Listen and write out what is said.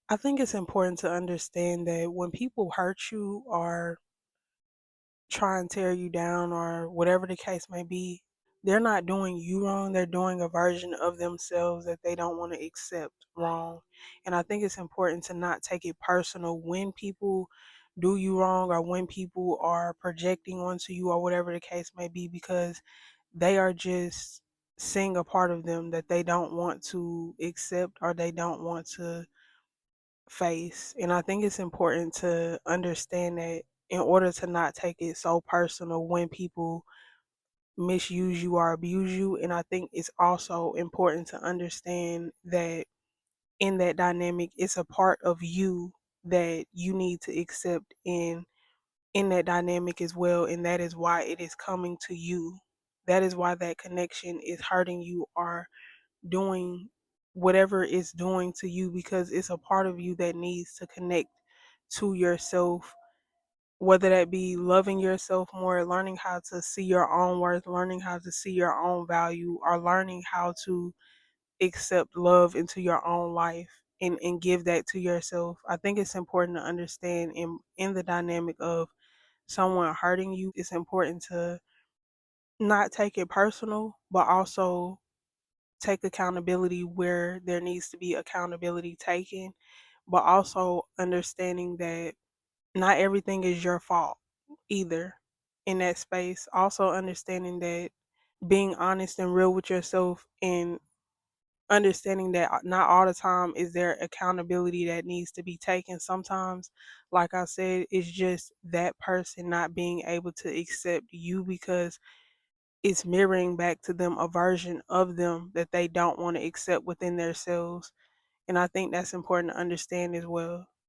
I think it's important to understand that when people hurt you or try and tear you down or whatever the case may be, they're not doing you wrong. They're doing a version of themselves that they don't want to accept wrong. And I think it's important to not take it personal when people do you wrong or when people are projecting onto you or whatever the case may be, because they are just seeing a part of them that they don't want to accept or they don't want to face. And I think it's important to understand that in order to not take it so personal when people misuse you or abuse you. And I think it's also important to understand that in that dynamic, it's a part of you that you need to accept in that dynamic as well. And that is why it is coming to you. That is why that connection is hurting you or doing whatever it's doing to you, because it's a part of you that needs to connect to yourself, whether that be loving yourself more, learning how to see your own worth, learning how to see your own value, or learning how to accept love into your own life and give that to yourself. I think it's important to understand in the dynamic of someone hurting you, it's important to not take it personal, but also take accountability where there needs to be accountability taken, but also understanding that not everything is your fault either in that space. Also understanding that being honest and real with yourself and understanding that not all the time is there accountability that needs to be taken. Sometimes, like I said, it's just that person not being able to accept you because it's mirroring back to them a version of them that they don't want to accept within themselves. And I think that's important to understand as well.